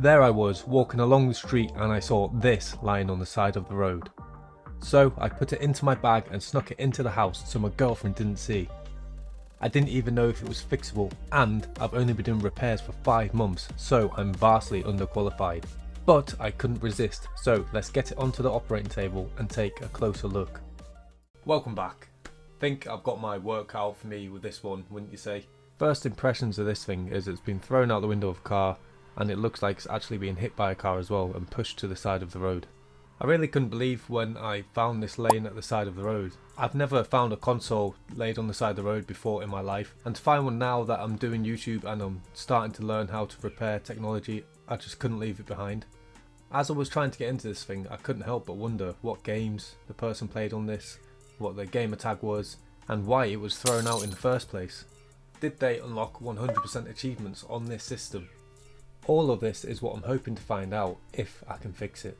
There I was, walking along the street, and I saw this lying on the side of the road. So I put it into my bag and snuck it into the house so my girlfriend didn't see. I didn't even know if it was fixable, and I've only been doing repairs for 5 months, so I'm vastly underqualified. But I couldn't resist, so let's get it onto the operating table and take a closer look. Welcome back. Think I've got my work out for me with this one, wouldn't you say? First impressions of this thing is it's been thrown out the window of a car, and it looks like it's actually being hit by a car as well and pushed to the side of the road. I really couldn't believe when I found this laying at the side of the road. I've never found a console laid on the side of the road before in my life, and to find one now that I'm doing YouTube and I'm starting to learn how to repair technology, I just couldn't leave it behind. As I was trying to get into this thing, I couldn't help but wonder what games the person played on this, what their gamer tag was, and why it was thrown out in the first place. Did they unlock 100% achievements on this system? All of this is what I'm hoping to find out if I can fix it.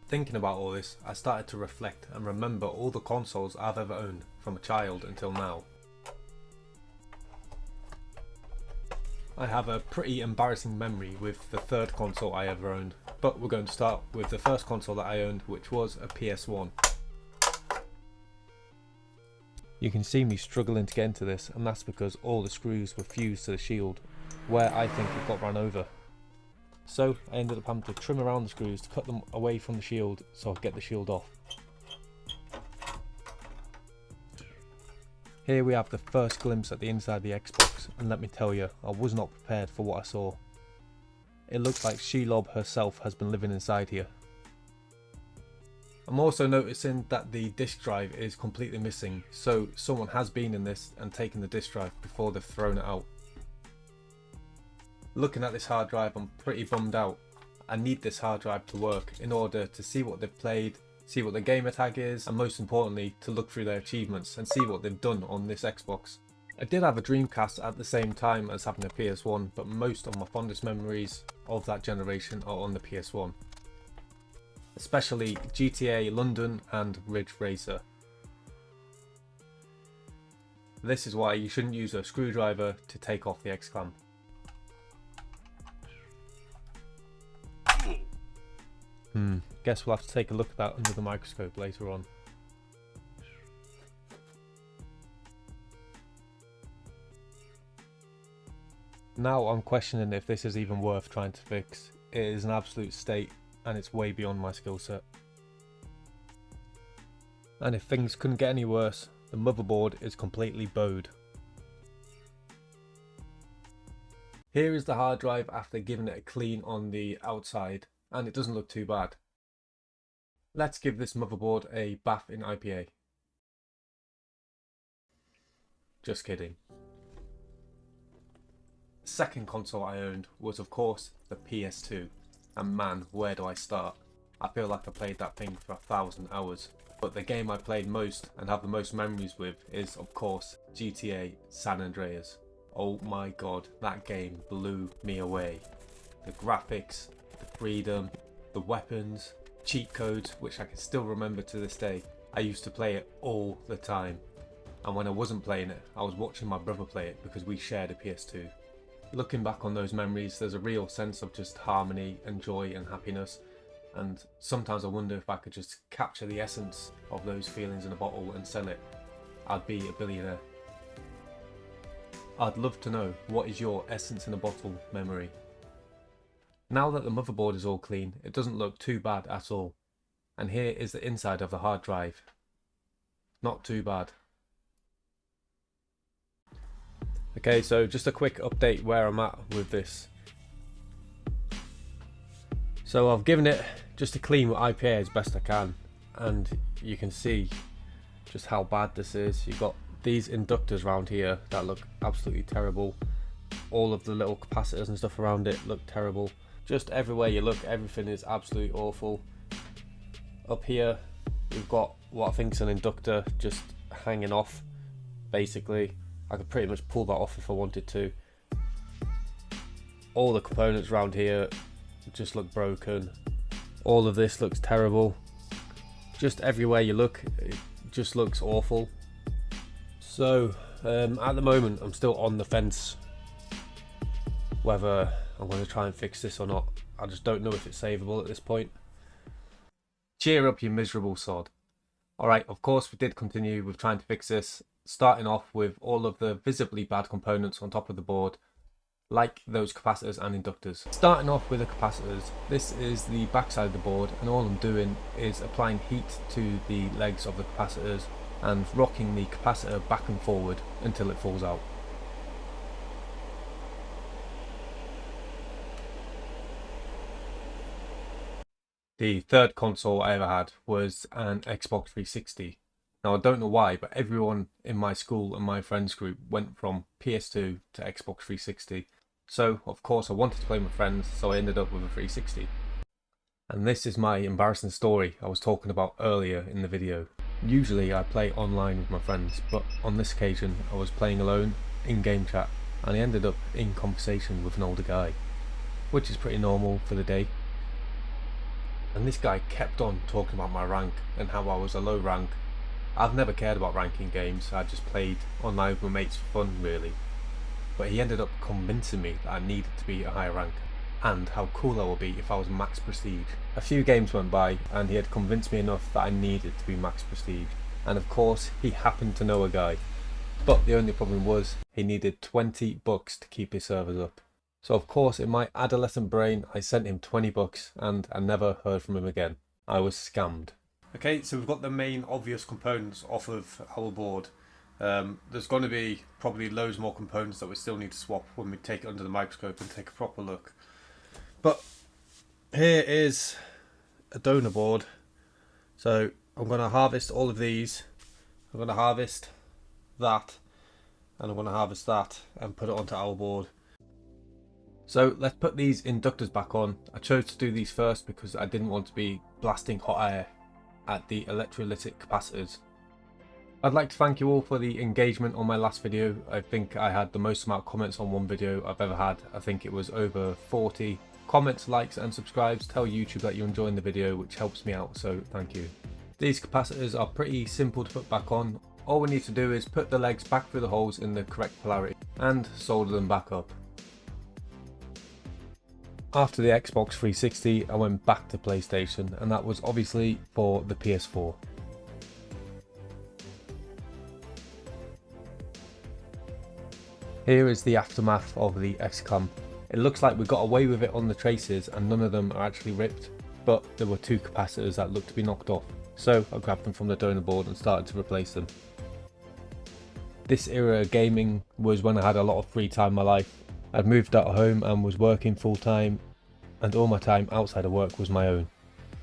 Thinking about all this, I started to reflect and remember all the consoles I've ever owned from a child until now. I have a pretty embarrassing memory with the third console I ever owned, but we're going to start with the first console that I owned, which was a PS1. You can see me struggling to get into this, and that's because all the screws were fused to the shield, where I think it got run over. So I ended up having to trim around the screws to cut them away from the shield so I could get the shield off. Here we have the first glimpse at the inside of the Xbox, and let me tell you, I was not prepared for what I saw. It looks like Shelob herself has been living inside here. I'm also noticing that the disk drive is completely missing, so someone has been in this and taken the disk drive before they've thrown it out. Looking at this hard drive, I'm pretty bummed out. I need this hard drive to work in order to see what they've played, see what their gamer tag is, and most importantly to look through their achievements and see what they've done on this Xbox. I did have a Dreamcast at the same time as having a PS1, but most of my fondest memories of that generation are on the PS1. Especially GTA London and Ridge Racer. This is why you shouldn't use a screwdriver to take off the X-clamp. Guess we'll have to take a look at that under the microscope later on. Now I'm questioning if this is even worth trying to fix. It is an absolute state and it's way beyond my skill set. And if things couldn't get any worse, the motherboard is completely bowed. Here is the hard drive after giving it a clean on the outside, and it doesn't look too bad. Let's give this motherboard a bath in IPA. Just kidding. The second console I owned was of course the PS2, and man, where do I start? I feel like I played that thing for 1,000 hours, but the game I played most and have the most memories with is of course GTA San Andreas. Oh my god, that game blew me away. The graphics, the freedom, the weapons, cheat codes, which I can still remember to this day. I used to play it all the time, and when I wasn't playing it, I was watching my brother play it because we shared a PS2. Looking back on those memories, there's a real sense of just harmony and joy and happiness, and sometimes I wonder if I could just capture the essence of those feelings in a bottle and sell it. I'd be a billionaire. I'd love to know, what is your essence in a bottle memory? Now that the motherboard is all clean, it doesn't look too bad at all. And here is the inside of the hard drive. Not too bad. Okay, so just a quick update where I'm at with this. So I've given it just a clean with IPA as best I can, and you can see just how bad this is. You've got these inductors around here that look absolutely terrible. All of the little capacitors and stuff around it look terrible. Just everywhere you look, everything is absolutely awful. Up here, you've got what I think is an inductor just hanging off, basically. I could pretty much pull that off if I wanted to. All the components around here just look broken. All of this looks terrible. Just everywhere you look, it just looks awful. So At the moment I'm still on the fence whether I'm going to try and fix this or not. I just don't know if it's savable at this point. Cheer up, you miserable sod. Alright, of course we did continue with trying to fix this, starting off with all of the visibly bad components on top of the board, like those capacitors and inductors. Starting off with the capacitors, this is the back side of the board, and all I'm doing is applying heat to the legs of the capacitors and rocking the capacitor back and forward until it falls out. The third console I ever had was an Xbox 360. Now I don't know why, but everyone in my school and my friends group went from PS2 to Xbox 360. So of course I wanted to play with friends, so I ended up with a 360. And this is my embarrassing story I was talking about earlier in the video. Usually I play online with my friends, but on this occasion I was playing alone in game chat, and I ended up in conversation with an older guy, which is pretty normal for the day. And this guy kept on talking about my rank and how I was a low rank. I've never cared about ranking games, I just played online with my mates for fun really. But he ended up convincing me that I needed to be a higher rank, and how cool I would be if I was max prestige. A few games went by and he had convinced me enough that I needed to be max prestige. And of course he happened to know a guy. But the only problem was he needed 20 bucks to keep his servers up. So of course in my adolescent brain I sent him 20 bucks and I never heard from him again. I was scammed. Okay, so we've got the main obvious components off of our board. There's going to be probably loads more components that we still need to swap when we take it under the microscope and take a proper look. But here is a donor board. So I'm going to harvest all of these. I'm going to harvest that, and I'm going to harvest that and put it onto our board. So let's put these inductors back on. I chose to do these first because I didn't want to be blasting hot air at the electrolytic capacitors. I'd like to thank you all for the engagement on my last video. I think I had the most amount of comments on one video I've ever had. I think it was over 40. Comments, likes and subscribes tell YouTube that you're enjoying the video, which helps me out, so thank you. These capacitors are pretty simple to put back on. All we need to do is put the legs back through the holes in the correct polarity and solder them back up. After the Xbox 360 I went back to PlayStation, and that was obviously for the PS4. Here is the aftermath of the XCOM. It looks like we got away with it on the traces and none of them are actually ripped, but there were two capacitors that looked to be knocked off, so I grabbed them from the donor board and started to replace them. This era of gaming was when I had a lot of free time in my life. I'd moved out of home and was working full time, and all my time outside of work was my own.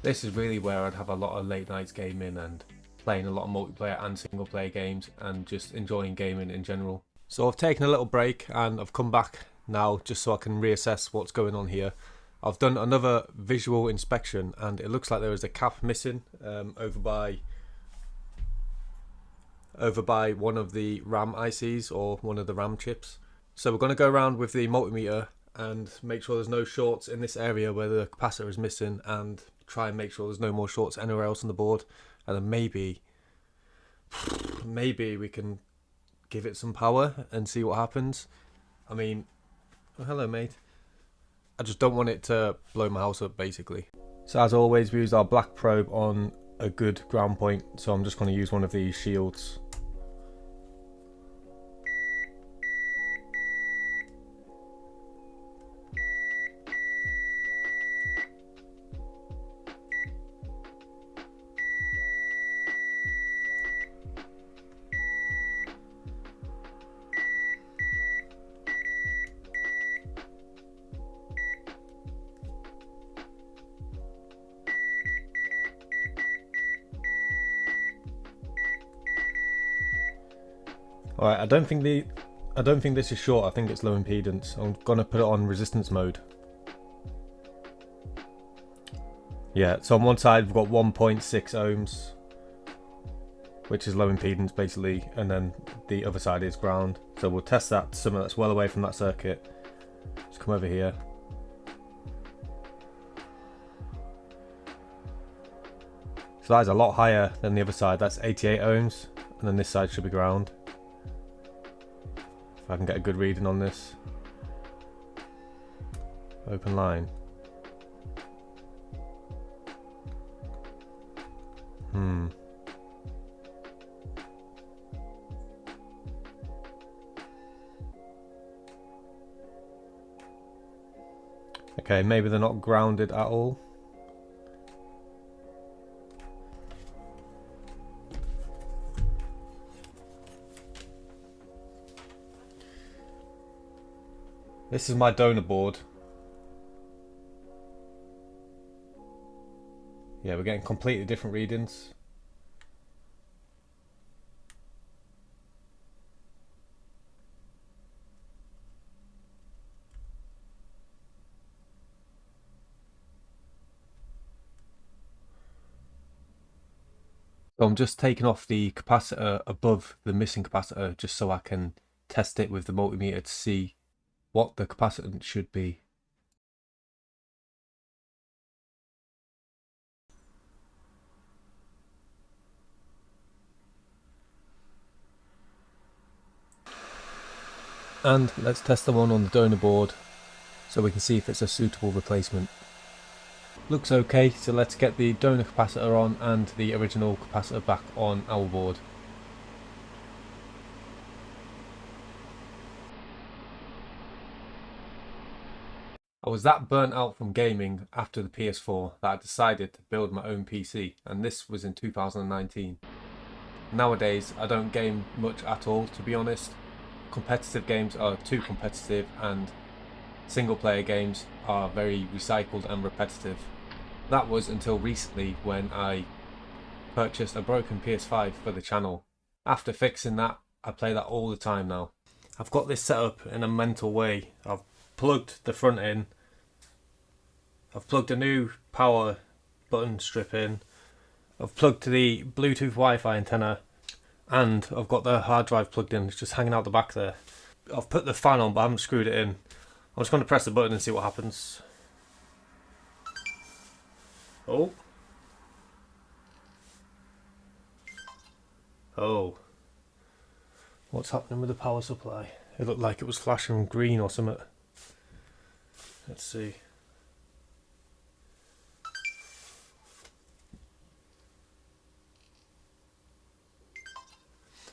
This is really where I'd have a lot of late nights gaming and playing a lot of multiplayer and single player games and just enjoying gaming in general. So I've taken a little break and I've come back now just so I can reassess what's going on here. I've done another visual inspection and it looks like there is a cap missing over by one of the RAM ICs or one of the RAM chips. So we're going to go around with the multimeter and make sure there's no shorts in this area where the capacitor is missing, and try and make sure there's no more shorts anywhere else on the board, and then maybe we can give it some power and see what happens. I mean, oh, hello mate. I just don't want it to blow my house up basically. So as always we use our black probe on a good ground point, so I'm just going to use one of these shields. Alright, I don't think this is short, I think it's low impedance. I'm gonna put it on resistance mode. Yeah, so on one side we've got 1.6 ohms, which is low impedance basically, and then the other side is ground. So we'll test that to something that's well away from that circuit. Just come over here. So that is a lot higher than the other side, that's 88 ohms, and then this side should be ground. If I can get a good reading on this. Open line. Okay, maybe they're not grounded at all. This is my donor board. Yeah, we're getting completely different readings. So I'm just taking off the capacitor above the missing capacitor just so I can test it with the multimeter to see what the capacitance should be. And let's test the one on the donor board so we can see if it's a suitable replacement. Looks okay, so let's get the donor capacitor on and the original capacitor back on our board. I was that burnt out from gaming after the PS4 that I decided to build my own PC, and this was in 2019. Nowadays I don't game much at all, to be honest. Competitive games are too competitive and single player games are very recycled and repetitive. That was until recently when I purchased a broken PS5 for the channel. After fixing that, I play that all the time now. I've got this set up in a mental way. I've plugged the front in, I've plugged a new power button strip in, I've plugged the Bluetooth Wi-Fi antenna, and I've got the hard drive plugged in. It's just hanging out the back there. I've put the fan on but I haven't screwed it in. I'm just going to press the button and see what happens. Oh. Oh. What's happening with the power supply? It looked like it was flashing green or something. Let's see.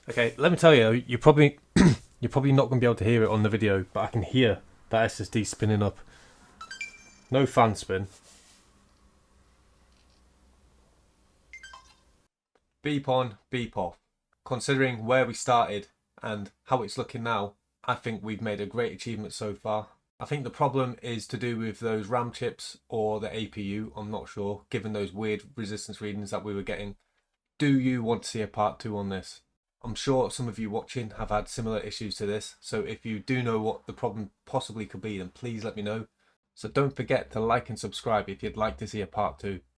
Okay, let me tell you, you're probably not going to be able to hear it on the video, but I can hear that SSD spinning up. No fan spin. Beep on, beep off. Considering where we started and how it's looking now, I think we've made a great achievement so far. I think the problem is to do with those RAM chips or the APU, I'm not sure, given those weird resistance readings that we were getting. Do you want to see a part 2 on this? I'm sure some of you watching have had similar issues to this, so if you do know what the problem possibly could be, then please let me know. So don't forget to like and subscribe if you'd like to see a part 2.